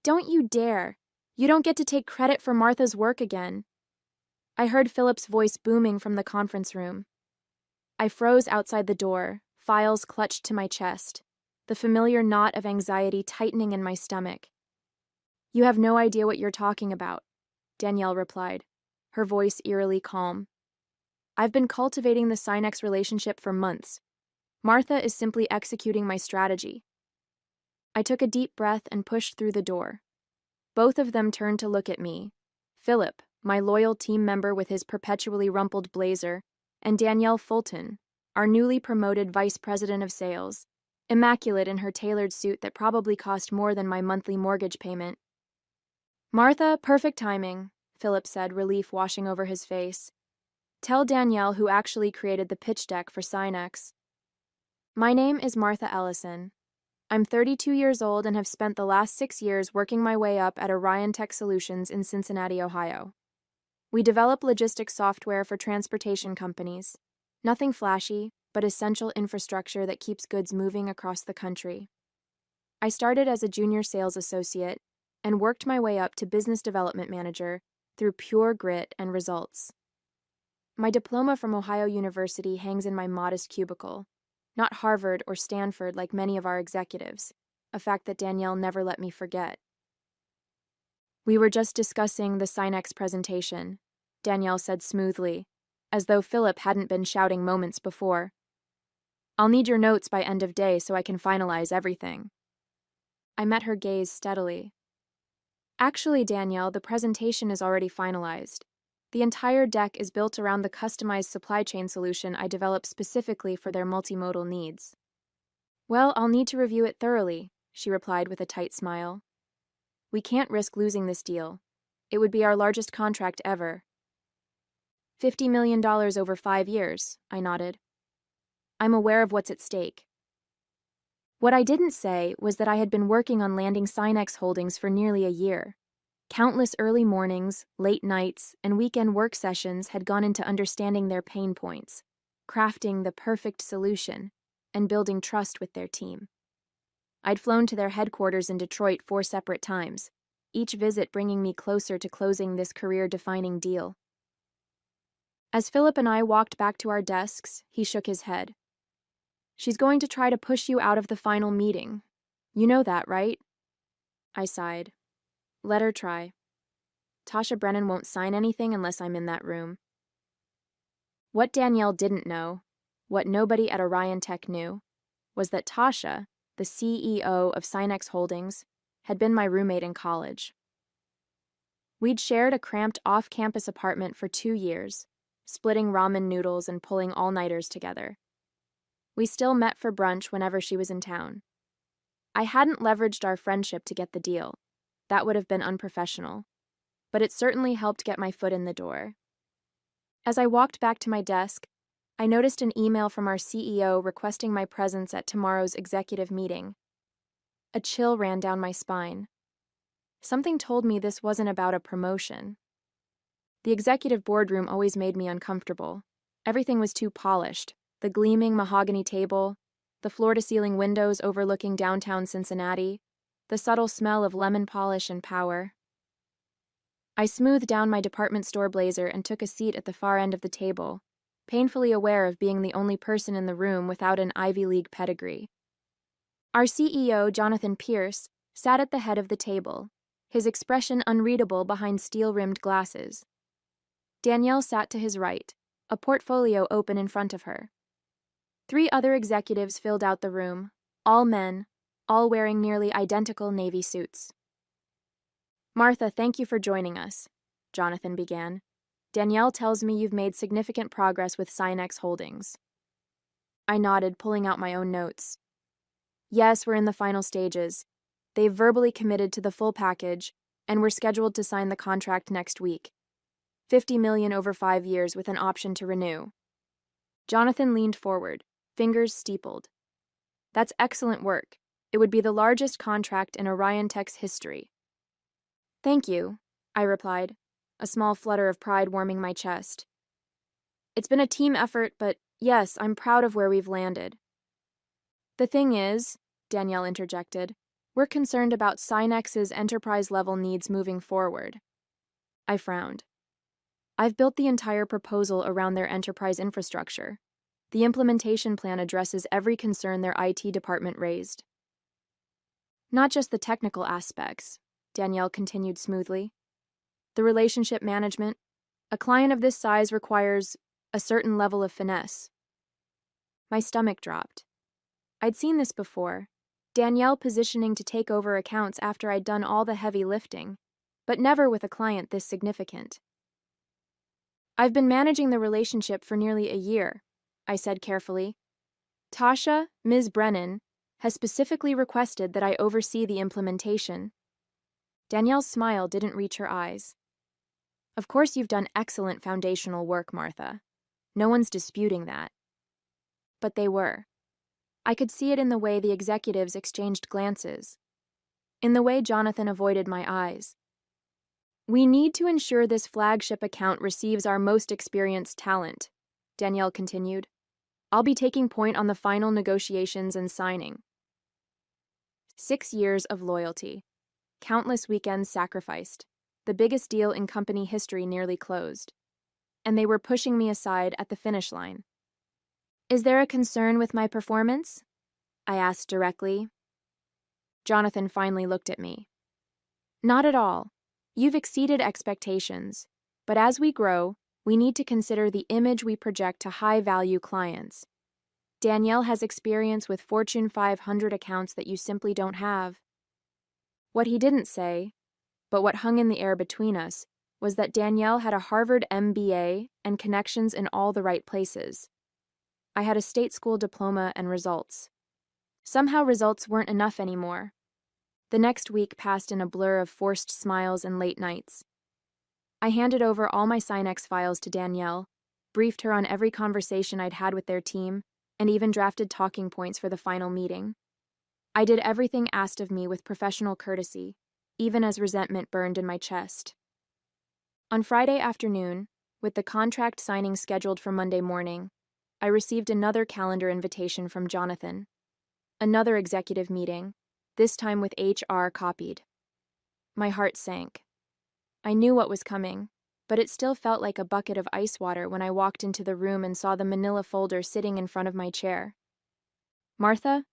Don't you dare. You don't get to take credit for Martha's work again. I heard Philip's voice booming from the conference room. I froze outside the door, files clutched to my chest, the familiar knot of anxiety tightening in my stomach. You have no idea what you're talking about, Danielle replied, her voice eerily calm. I've been cultivating the Sinex relationship for months. Martha is simply executing my strategy. I took a deep breath and pushed through the door. Both of them turned to look at me. Philip, my loyal team member with his perpetually rumpled blazer, and Danielle Fulton, our newly promoted vice president of sales, immaculate in her tailored suit that probably cost more than my monthly mortgage payment. Martha, perfect timing, Philip said, relief washing over his face. Tell Danielle who actually created the pitch deck for Sinex. My name is Martha Ellison. I'm 32 years old and have spent the last 6 years working my way up at Orion Tech Solutions in Cincinnati, Ohio. We develop logistics software for transportation companies. Nothing flashy, but essential infrastructure that keeps goods moving across the country. I started as a junior sales associate and worked my way up to business development manager through pure grit and results. My diploma from Ohio University hangs in my modest cubicle, not Harvard or Stanford like many of our executives, a fact that Danielle never let me forget. We were just discussing the Sinex presentation, Danielle said smoothly, as though Philip hadn't been shouting moments before. I'll need your notes by end of day so I can finalize everything. I met her gaze steadily. Actually, Danielle, the presentation is already finalized. The entire deck is built around the customized supply chain solution I developed specifically for their multimodal needs. Well, I'll need to review it thoroughly, she replied with a tight smile. We can't risk losing this deal. It would be our largest contract ever. $50 million over 5 years, I nodded. I'm aware of what's at stake. What I didn't say was that I had been working on landing Sinex Holdings for nearly a year. Countless early mornings, late nights, and weekend work sessions had gone into understanding their pain points, crafting the perfect solution, and building trust with their team. I'd flown to their headquarters in Detroit 4 separate times, each visit bringing me closer to closing this career-defining deal. As Philip and I walked back to our desks, he shook his head. She's going to try to push you out of the final meeting. You know that, right? I sighed. Let her try. Tasha Brennan won't sign anything unless I'm in that room. What Danielle didn't know, what nobody at Orion Tech knew, was that Tasha, the CEO of Sinex Holdings, had been my roommate in college. We'd shared a cramped off-campus apartment for 2 years, splitting ramen noodles and pulling all-nighters together. We still met for brunch whenever she was in town. I hadn't leveraged our friendship to get the deal. That would have been unprofessional. But it certainly helped get my foot in the door. As I walked back to my desk, I noticed an email from our CEO requesting my presence at tomorrow's executive meeting. A chill ran down my spine. Something told me this wasn't about a promotion. The executive boardroom always made me uncomfortable. Everything was too polished. The gleaming mahogany table, the floor-to-ceiling windows overlooking downtown Cincinnati, the subtle smell of lemon polish and power. I smoothed down my department store blazer and took a seat at the far end of the table, painfully aware of being the only person in the room without an Ivy League pedigree. Our CEO, Jonathan Pierce, sat at the head of the table, his expression unreadable behind steel-rimmed glasses. Danielle sat to his right, a portfolio open in front of her. 3 other executives filled out the room, all men, all wearing nearly identical navy suits. Martha, thank you for joining us, Jonathan began. Danielle tells me you've made significant progress with Sinex Holdings. I nodded, pulling out my own notes. Yes, we're in the final stages. They've verbally committed to the full package, and we're scheduled to sign the contract next week. $50 million over 5 years with an option to renew. Jonathan leaned forward, fingers steepled. That's excellent work. It would be the largest contract in Orion Tech's history. Thank you, I replied, a small flutter of pride warming my chest. It's been a team effort, but yes, I'm proud of where we've landed. The thing is, Danielle interjected, We're concerned about Synex's enterprise-level needs moving forward. I frowned. I've built the entire proposal around their enterprise infrastructure. The implementation plan addresses every concern their IT department raised. Not just the technical aspects, Danielle continued smoothly. The relationship management. A client of this size requires a certain level of finesse. My stomach dropped. I'd seen this before. Danielle positioning to take over accounts after I'd done all the heavy lifting, but never with a client this significant. I've been managing the relationship for nearly a year, I said carefully. Tasha, Ms. Brennan, has specifically requested that I oversee the implementation. Danielle's smile didn't reach her eyes. Of course you've done excellent foundational work, Martha. No one's disputing that. But they were. I could see it in the way the executives exchanged glances, in the way Jonathan avoided my eyes. We need to ensure this flagship account receives our most experienced talent, Danielle continued. I'll be taking point on the final negotiations and signing. 6 years of loyalty. Countless weekends sacrificed. The biggest deal in company history nearly closed. And they were pushing me aside at the finish line. Is there a concern with my performance? I asked directly. Jonathan finally looked at me. Not at all. You've exceeded expectations. But as we grow, we need to consider the image we project to high-value clients. Danielle has experience with Fortune 500 accounts that you simply don't have. What he didn't say, but what hung in the air between us, was that Danielle had a Harvard MBA and connections in all the right places. I had a state school diploma and results. Somehow results weren't enough anymore. The next week passed in a blur of forced smiles and late nights. I handed over all my Synex files to Danielle, briefed her on every conversation I'd had with their team, and even drafted talking points for the final meeting. I did everything asked of me with professional courtesy, even as resentment burned in my chest. On Friday afternoon, with the contract signing scheduled for Monday morning, I received another calendar invitation from Jonathan. Another executive meeting, this time with HR copied. My heart sank. I knew what was coming, but it still felt like a bucket of ice water when I walked into the room and saw the manila folder sitting in front of my chair. Martha,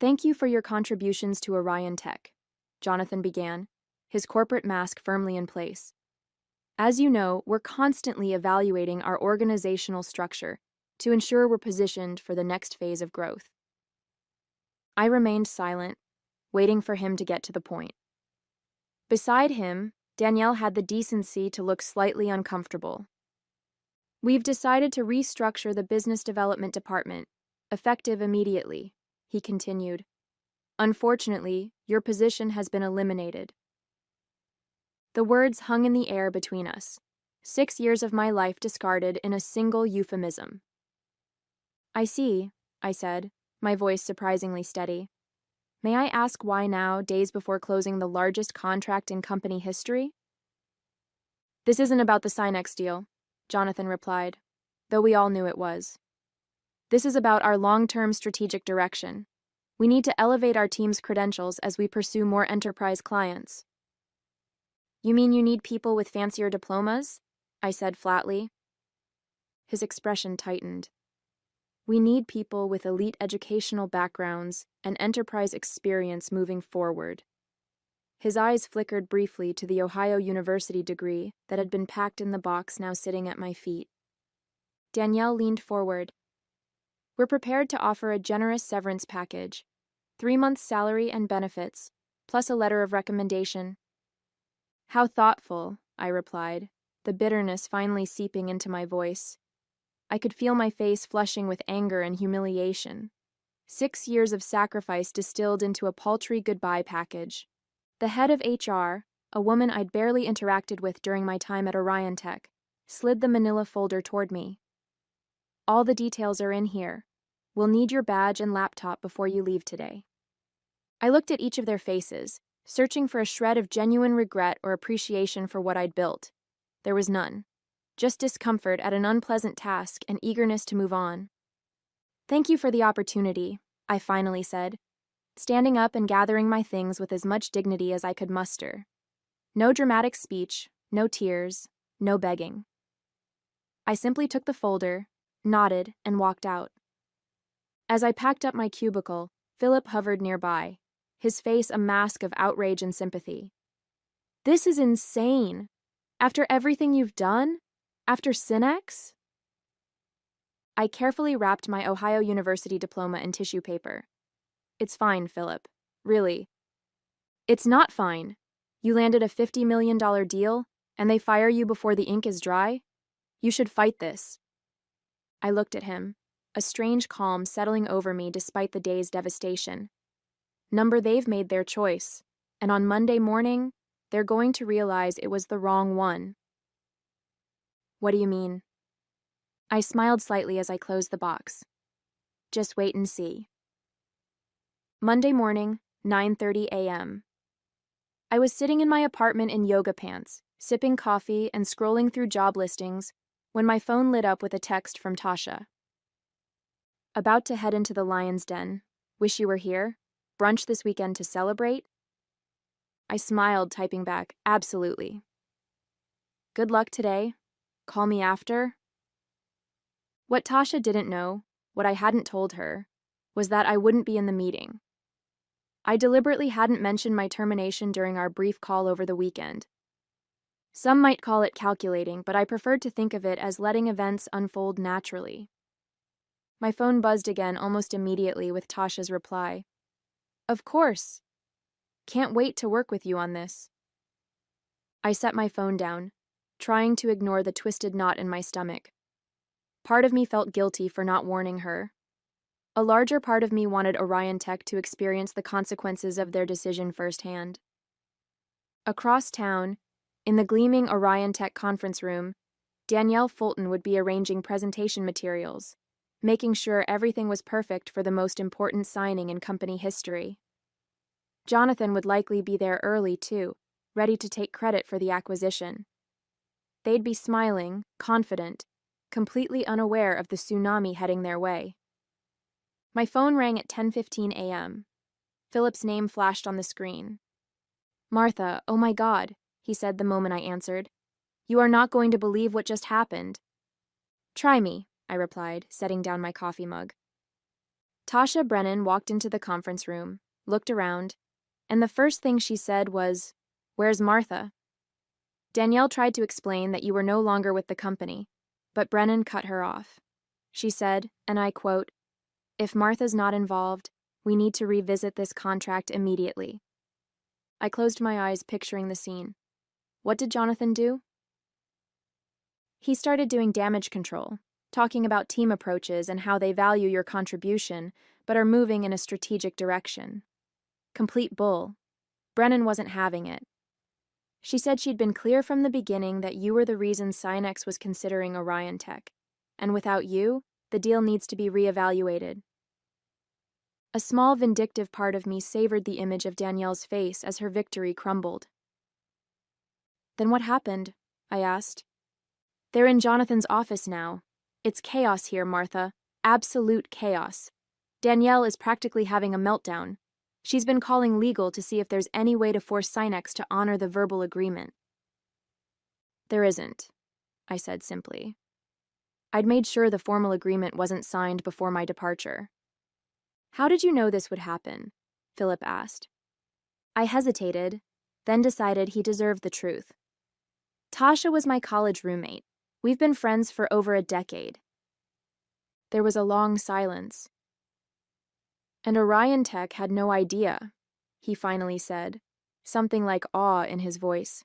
thank you for your contributions to Orion Tech, Jonathan began, his corporate mask firmly in place. As you know, we're constantly evaluating our organizational structure to ensure we're positioned for the next phase of growth. I remained silent, waiting for him to get to the point. Beside him, Danielle had the decency to look slightly uncomfortable. We've decided to restructure the business development department, effective immediately, he continued. Unfortunately, your position has been eliminated. The words hung in the air between us, 6 years of my life discarded in a single euphemism. I see, I said, my voice surprisingly steady. May I ask why now, days before closing the largest contract in company history? This isn't about the Synex deal, Jonathan replied, though we all knew it was. This is about our long-term strategic direction. We need to elevate our team's credentials as we pursue more enterprise clients. You mean you need people with fancier diplomas? I said flatly. His expression tightened. We need people with elite educational backgrounds and enterprise experience moving forward. His eyes flickered briefly to the Ohio University degree that had been packed in the box now sitting at my feet. Danielle leaned forward. We're prepared to offer a generous severance package, 3 months' salary and benefits, plus a letter of recommendation. How thoughtful, I replied, the bitterness finally seeping into my voice. I could feel my face flushing with anger and humiliation. 6 years of sacrifice distilled into a paltry goodbye package. The head of HR, a woman I'd barely interacted with during my time at Orion Tech, slid the manila folder toward me. All the details are in here. We'll need your badge and laptop before you leave today. I looked at each of their faces, searching for a shred of genuine regret or appreciation for what I'd built. There was none. Just discomfort at an unpleasant task and eagerness to move on. Thank you for the opportunity, I finally said. standing up and gathering my things with as much dignity as I could muster. No dramatic speech, no tears, no begging. I simply took the folder, nodded, and walked out. As I packed up my cubicle, Philip hovered nearby, his face a mask of outrage and sympathy. "This is insane! After everything you've done? After Synex?" I carefully wrapped my Ohio University diploma in tissue paper. "It's fine, Philip. Really. It's not fine. You landed a $50 million deal, and they fire you before the ink is dry? You should fight this." I looked at him, a strange calm settling over me despite the day's devastation. They've made their choice, and on Monday morning, they're going to realize it was the wrong one. "What do you mean?" I smiled slightly as I closed the box. "Just wait and see." Monday morning, 9:30 a.m. I was sitting in my apartment in yoga pants, sipping coffee and scrolling through job listings when my phone lit up with a text from Tasha. "About to head into the Lion's Den. Wish you were here? Brunch this weekend to celebrate?" I smiled, typing back, "Absolutely." "Good luck today. Call me after." What Tasha didn't know, what I hadn't told her, was that I wouldn't be in the meeting. I deliberately hadn't mentioned my termination during our brief call over the weekend. Some might call it calculating, but I preferred to think of it as letting events unfold naturally. My phone buzzed again almost immediately with Tasha's reply. "Of course. Can't wait to work with you on this." I set my phone down, trying to ignore the twisted knot in my stomach. Part of me felt guilty for not warning her. A larger part of me wanted Orion Tech to experience the consequences of their decision firsthand. Across town, in the gleaming Orion Tech conference room, Danielle Fulton would be arranging presentation materials, making sure everything was perfect for the most important signing in company history. Jonathan would likely be there early, too, ready to take credit for the acquisition. They'd be smiling, confident, completely unaware of the tsunami heading their way. My phone rang at 10:15 a.m. Philip's name flashed on the screen. "Martha, oh my God," he said the moment I answered. "You are not going to believe what just happened." "Try me," I replied, setting down my coffee mug. Tasha Brennan walked into the conference room, looked around, and the first thing she said was, "Where's Martha?" Danielle tried to explain that you were no longer with the company, but Brennan cut her off. She said, and I quote, "If Martha's not involved, we need to revisit this contract immediately." I closed my eyes, picturing the scene. What did Jonathan do? He started doing damage control, talking about team approaches and how they value your contribution, but are moving in a strategic direction. Complete bull. Brennan wasn't having it. She said she'd been clear from the beginning that you were the reason Synex was considering Orion Tech, and without you, the deal needs to be reevaluated. A small vindictive part of me savored the image of Danielle's face as her victory crumbled. "Then what happened?" I asked. "They're in Jonathan's office now. It's chaos here, Martha. Absolute chaos. Danielle is practically having a meltdown. She's been calling legal to see if there's any way to force Synex to honor the verbal agreement." "There isn't," I said simply. I'd made sure the formal agreement wasn't signed before my departure. "How did you know this would happen?" Philip asked. I hesitated, then decided he deserved the truth. "Tasha was my college roommate. We've been friends for over a decade." There was a long silence. "And Orion Tech had no idea," he finally said, something like awe in his voice.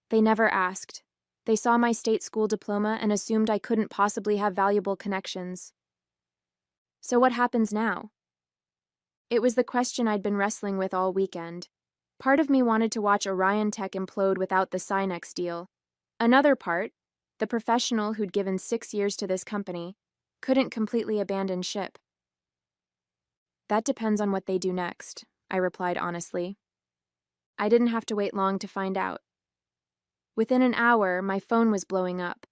"They never asked. They saw my state school diploma and assumed I couldn't possibly have valuable connections." So what happens now? It was the question I'd been wrestling with all weekend. Part of me wanted to watch Orion Tech implode without the Synex deal. Another part, the professional who'd given 6 years to this company, couldn't completely abandon ship. "That depends on what they do next," I replied honestly. I didn't have to wait long to find out. Within an hour, my phone was blowing up.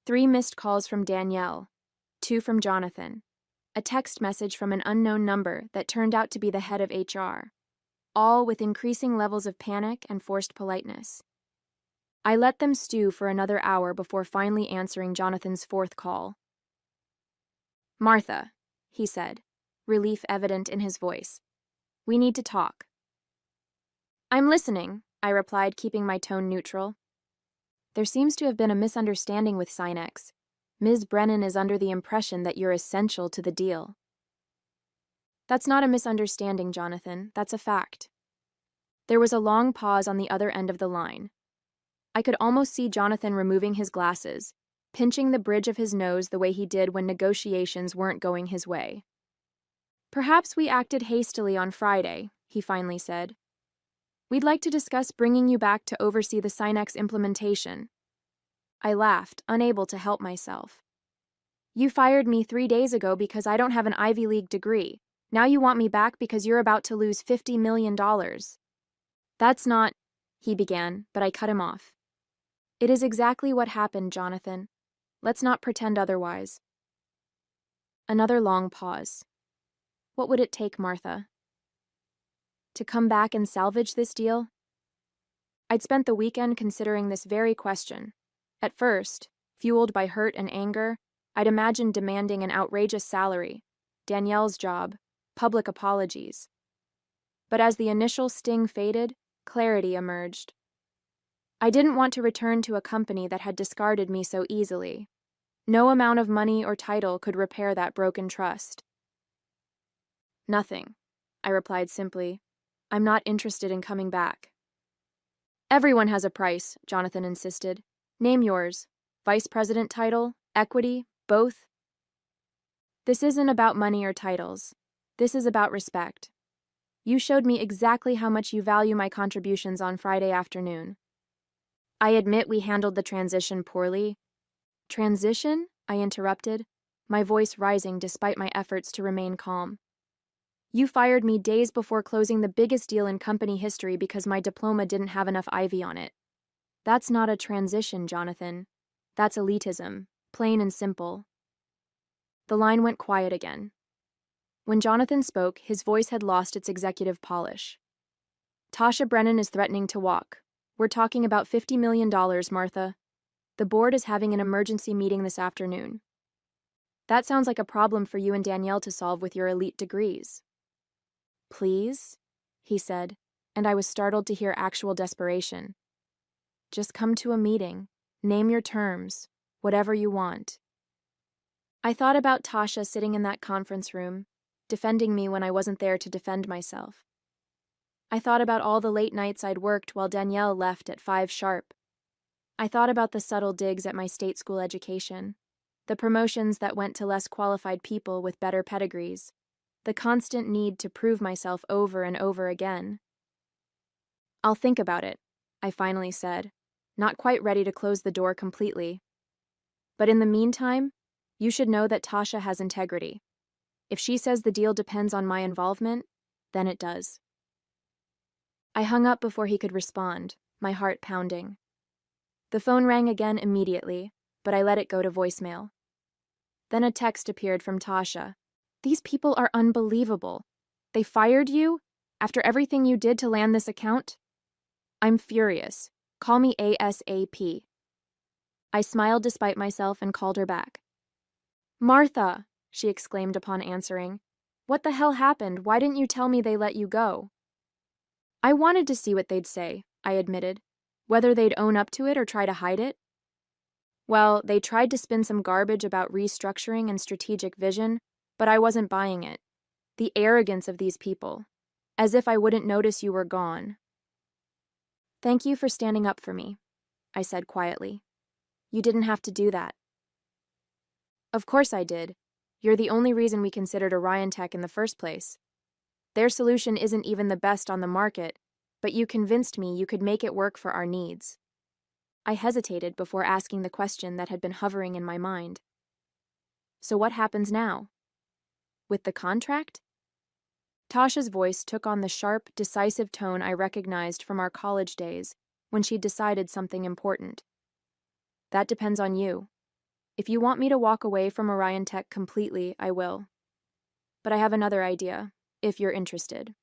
3 missed calls from Danielle, 2 from Jonathan. a text message from an unknown number that turned out to be the head of HR, all with increasing levels of panic and forced politeness. I let them stew for another hour before finally answering Jonathan's fourth call. "Martha," he said, relief evident in his voice. "We need to talk." "I'm listening," I replied, keeping my tone neutral. "There seems to have been a misunderstanding with Sinex. Ms. Brennan is under the impression that you're essential to the deal." "That's not a misunderstanding, Jonathan. That's a fact." There was a long pause on the other end of the line. I could almost see Jonathan removing his glasses, pinching the bridge of his nose the way he did when negotiations weren't going his way. "Perhaps we acted hastily on Friday," he finally said. "We'd like to discuss bringing you back to oversee the Sinex implementation." I laughed, unable to help myself. "You fired me 3 days ago because I don't have an Ivy League degree. Now you want me back because you're about to lose $50 million. That's not," he began, but I cut him off. "It is exactly what happened, Jonathan. Let's not pretend otherwise." Another long pause. What would it take, Martha? To come back and salvage this deal? I'd spent the weekend considering this very question. At first, fueled by hurt and anger, I'd imagined demanding an outrageous salary, Danielle's job, public apologies. But as the initial sting faded, clarity emerged. I didn't want to return to a company that had discarded me so easily. No amount of money or title could repair that broken trust. "Nothing," I replied simply. "I'm not interested in coming back." "Everyone has a price," Jonathan insisted. "Name yours. Vice president title, equity, both?" "This isn't about money or titles. This is about respect. You showed me exactly how much you value my contributions on Friday afternoon. I admit we handled the transition poorly." "Transition?" I interrupted, my voice rising despite my efforts to remain calm. "You fired me days before closing the biggest deal in company history because my diploma didn't have enough Ivy on it. That's not a transition, Jonathan. That's elitism, plain and simple." The line went quiet again. When Jonathan spoke, his voice had lost its executive polish. "Tasha Brennan is threatening to walk. We're talking about $50 million, Martha. The board is having an emergency meeting this afternoon. That sounds like a problem for you and Danielle to solve with your elite degrees." "Please?" he said, and I was startled to hear actual desperation. "Just come to a meeting. Name your terms. Whatever you want." I thought about Tasha sitting in that conference room, defending me when I wasn't there to defend myself. I thought about all the late nights I'd worked while Danielle left at 5 sharp. I thought about the subtle digs at my state school education, the promotions that went to less qualified people with better pedigrees, the constant need to prove myself over and over again. "I'll think about it," I finally said, not quite ready to close the door completely. "But in the meantime, you should know that Tasha has integrity. If she says the deal depends on my involvement, then it does." I hung up before he could respond, my heart pounding. The phone rang again immediately, but I let it go to voicemail. Then a text appeared from Tasha. "These people are unbelievable. They fired you? After everything you did to land this account? I'm furious. Call me ASAP." I smiled despite myself and called her back. "Martha," she exclaimed upon answering. "What the hell happened? Why didn't you tell me they let you go?" "I wanted to see what they'd say," I admitted. "Whether they'd own up to it or try to hide it." "Well, they tried to spin some garbage about restructuring and strategic vision, but I wasn't buying it. The arrogance of these people. As if I wouldn't notice you were gone." "Thank you for standing up for me," I said quietly. "You didn't have to do that." "Of course I did. You're the only reason we considered Orion Tech in the first place. Their solution isn't even the best on the market, but you convinced me you could make it work for our needs." I hesitated before asking the question that had been hovering in my mind. "So what happens now? With the contract?" Tasha's voice took on the sharp, decisive tone I recognized from our college days when she'd decided something important. "That depends on you. If you want me to walk away from Orion Tech completely, I will. but I have another idea, if you're interested.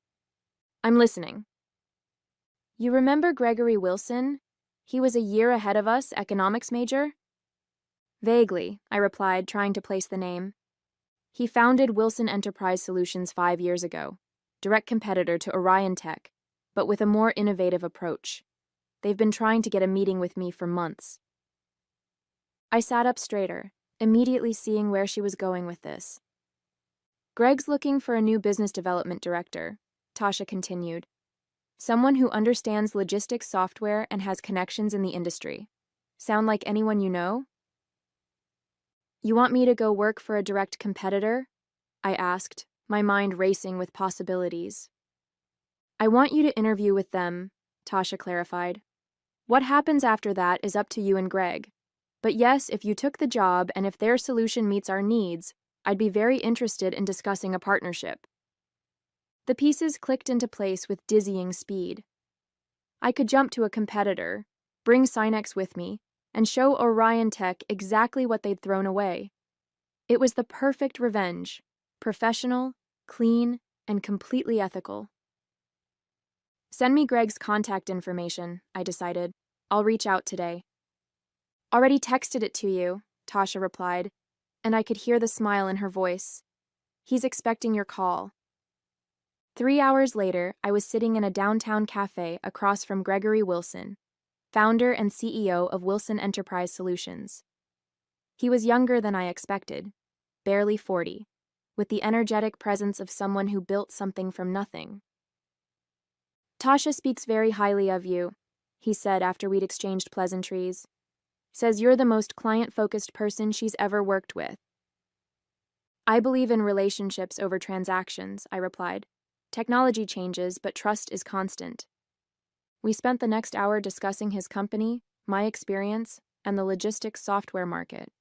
I'm listening. You remember Gregory Wilson? He was a year ahead of us, economics major? Vaguely, I replied, trying to place the name. He founded Wilson Enterprise Solutions 5 years ago, direct competitor to Orion Tech, but with a more innovative approach. They've been trying to get a meeting with me for months. I sat up straighter, immediately seeing where she was going with this. Greg's looking for a new business development director, Tasha continued. Someone who understands logistics software and has connections in the industry. Sound like anyone you know? You want me to go work for a direct competitor? I asked, my mind racing with possibilities. I want you to interview with them, Tasha clarified. What happens after that is up to you and Greg. But yes, if you took the job and if their solution meets our needs, I'd be very interested in discussing a partnership. The pieces clicked into place with dizzying speed. I could jump to a competitor, bring Synex with me, and show Orion Tech exactly what they'd thrown away. It was the perfect revenge, professional, clean, and completely ethical. Send me Greg's contact information, I decided. I'll reach out today. Already texted it to you, Tasha replied, and I could hear the smile in her voice. He's expecting your call. 3 hours later, I was sitting in a downtown cafe across from Gregory Wilson, founder and CEO of Wilson Enterprise Solutions. He was younger than I expected, barely 40, with the energetic presence of someone who built something from nothing. Tasha speaks very highly of you, he said after we'd exchanged pleasantries. Says you're the most client-focused person she's ever worked with. I believe in relationships over transactions, I replied. Technology changes, but trust is constant. We spent the next hour discussing his company, my experience, and the logistics software market.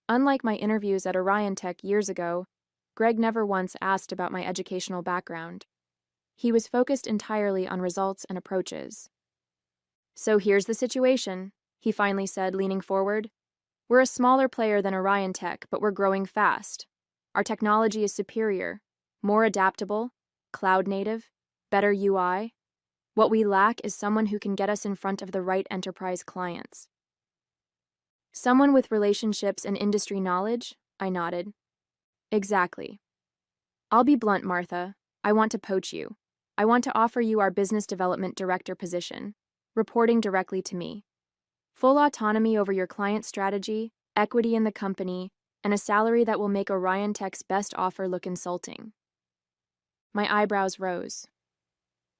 Unlike my interviews at Orion Tech years ago, Greg never once asked about my educational background. He was focused entirely on results and approaches. So here's the situation, he finally said, leaning forward. We're a smaller player than Orion Tech, but we're growing fast. Our technology is superior, more adaptable, cloud native, better UI. What we lack is someone who can get us in front of the right enterprise clients. Someone with relationships and industry knowledge? I nodded. Exactly. I'll be blunt, Martha. I want to poach you. I want to offer you our business development director position, reporting directly to me. Full autonomy over your client strategy, equity in the company, and a salary that will make Orion Tech's best offer look insulting. My eyebrows rose.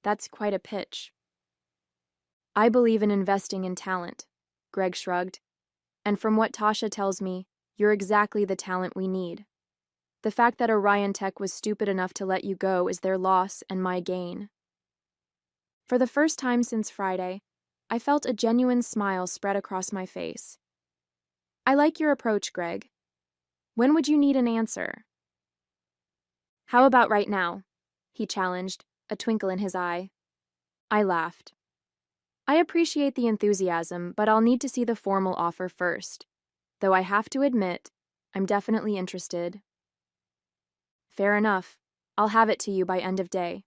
That's quite a pitch. I believe in investing in talent, Greg shrugged. And from what Tasha tells me, you're exactly the talent we need. The fact that Orion Tech was stupid enough to let you go is their loss and my gain. For the first time since Friday, I felt a genuine smile spread across my face. I like your approach, Greg. When would you need an answer? How about right now? He challenged, a twinkle in his eye. I laughed. I appreciate the enthusiasm, but I'll need to see the formal offer first. Though I have to admit, I'm definitely interested. Fair enough. I'll have it to you by end of day.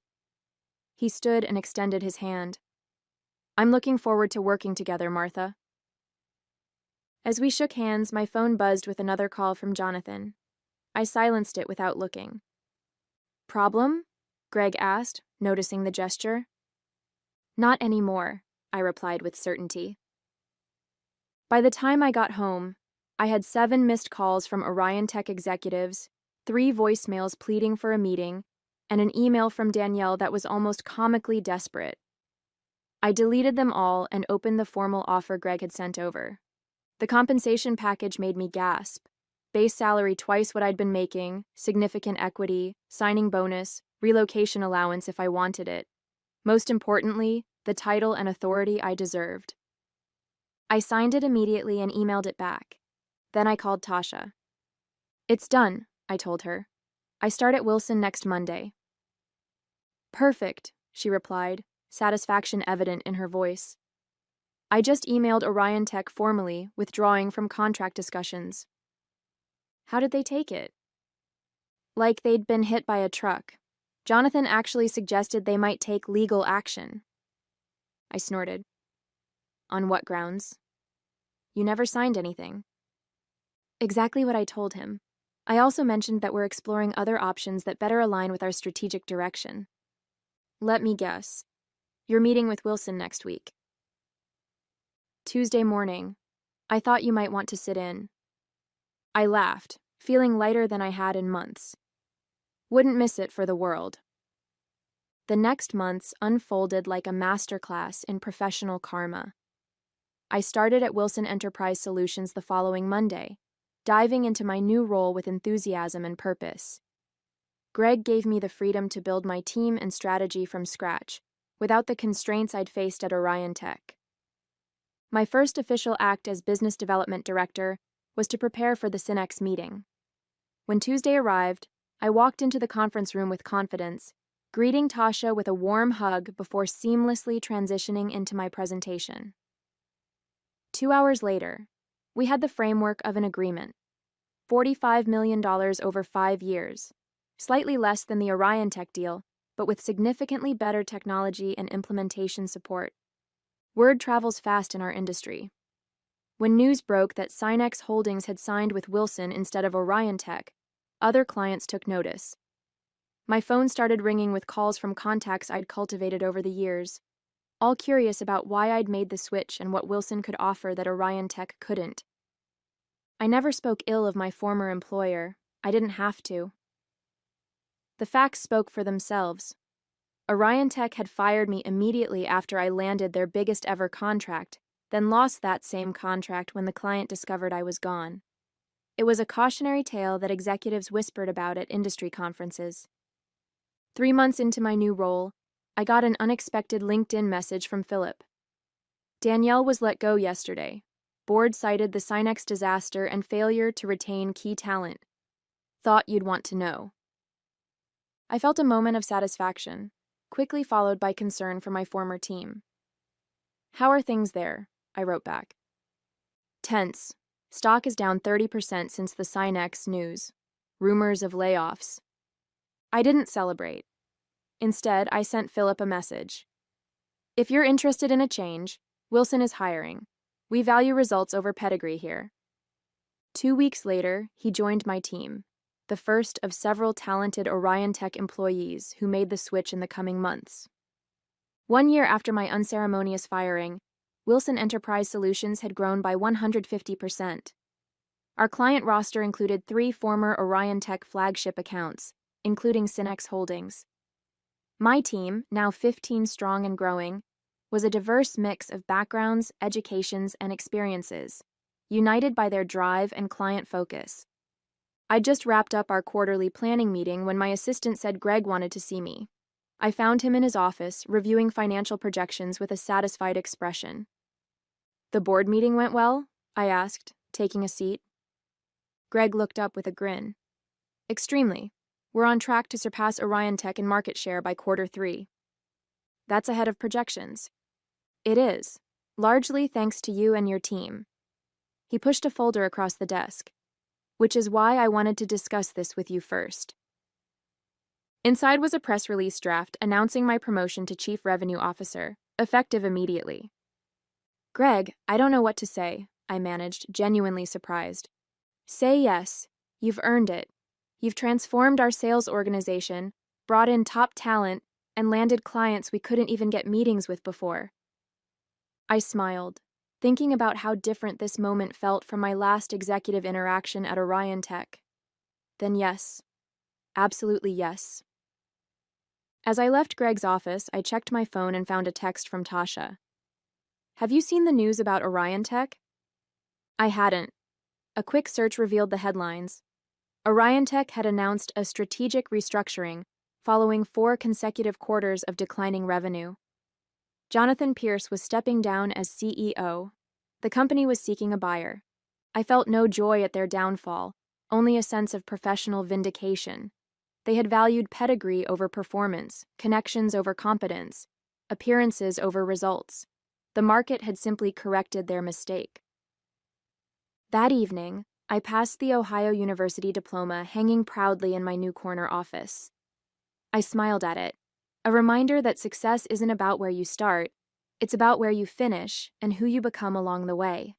He stood and extended his hand. I'm looking forward to working together, Martha. As we shook hands, my phone buzzed with another call from Jonathan. I silenced it without looking. Problem? Greg asked, noticing the gesture. Not anymore, I replied with certainty. By the time I got home, I had 7 missed calls from Orion Tech executives, 3 voicemails pleading for a meeting, and an email from Danielle that was almost comically desperate. I deleted them all and opened the formal offer Greg had sent over. The compensation package made me gasp. Base salary twice what I'd been making, significant equity, signing bonus, relocation allowance if I wanted it. Most importantly, the title and authority I deserved. I signed it immediately and emailed it back. Then I called Tasha. It's done, I told her. I start at Wilson next Monday. Perfect, she replied, satisfaction evident in her voice. I just emailed Orion Tech formally, withdrawing from contract discussions. How did they take it? Like they'd been hit by a truck. Jonathan actually suggested they might take legal action. I snorted. On what grounds? You never signed anything. Exactly what I told him. I also mentioned that we're exploring other options that better align with our strategic direction. Let me guess. You're meeting with Wilson next week. Tuesday morning. I thought you might want to sit in. I laughed, feeling lighter than I had in months. Wouldn't miss it for the world. The next months unfolded like a masterclass in professional karma. I started at Wilson Enterprise Solutions the following Monday, diving into my new role with enthusiasm and purpose. Greg gave me the freedom to build my team and strategy from scratch, without the constraints I'd faced at Orion Tech. My first official act as business development director was to prepare for the Synex meeting. When Tuesday arrived, I walked into the conference room with confidence, greeting Tasha with a warm hug before seamlessly transitioning into my presentation. 2 hours later, we had the framework of an agreement. $45 million over 5 years, slightly less than the Orion Tech deal, but with significantly better technology and implementation support. Word travels fast in our industry. When news broke that Synex Holdings had signed with Wilson instead of Orion Tech, other clients took notice. My phone started ringing with calls from contacts I'd cultivated over the years, all curious about why I'd made the switch and what Wilson could offer that Orion Tech couldn't. I never spoke ill of my former employer. I didn't have to. The facts spoke for themselves. Orion Tech had fired me immediately after I landed their biggest ever contract, then lost that same contract when the client discovered I was gone. It was a cautionary tale that executives whispered about at industry conferences. 3 months into my new role, I got an unexpected LinkedIn message from Philip. Danielle was let go yesterday. Board cited the Synex disaster and failure to retain key talent. Thought you'd want to know. I felt a moment of satisfaction, quickly followed by concern for my former team. How are things there? I wrote back. Tense. Stock is down 30% since the Synex news. Rumors of layoffs. I didn't celebrate. Instead, I sent Philip a message. If you're interested in a change, Wilson is hiring. We value results over pedigree here. 2 weeks later, he joined my team, the first of several talented Orion Tech employees who made the switch in the coming months. 1 year after my unceremonious firing, Wilson Enterprise Solutions had grown by 150%. Our client roster included 3 former Orion Tech flagship accounts, including Synex Holdings. My team, now 15 strong and growing, was a diverse mix of backgrounds, educations, and experiences, united by their drive and client focus. I'd just wrapped up our quarterly planning meeting when my assistant said Greg wanted to see me. I found him in his office, reviewing financial projections with a satisfied expression. The board meeting went well? I asked, taking a seat. Greg looked up with a grin. Extremely. We're on track to surpass Orion Tech in market share by Q3. That's ahead of projections. It is, largely thanks to you and your team. He pushed a folder across the desk, which is why I wanted to discuss this with you first. Inside was a press release draft announcing my promotion to Chief Revenue Officer, effective immediately. Greg, I don't know what to say, I managed, genuinely surprised. Say yes. You've earned it. You've transformed our sales organization, brought in top talent, and landed clients we couldn't even get meetings with before. I smiled, thinking about how different this moment felt from my last executive interaction at Orion Tech. Then yes. Absolutely yes. As I left Greg's office, I checked my phone and found a text from Tasha. Have you seen the news about Orion Tech? I hadn't. A quick search revealed the headlines. Orion Tech had announced a strategic restructuring following 4 consecutive quarters of declining revenue. Jonathan Pierce was stepping down as CEO. The company was seeking a buyer. I felt no joy at their downfall, only a sense of professional vindication. They had valued pedigree over performance, connections over competence, appearances over results. The market had simply corrected their mistake. That evening, I passed the Ohio University diploma hanging proudly in my new corner office. I smiled at it, a reminder that success isn't about where you start, it's about where you finish and who you become along the way.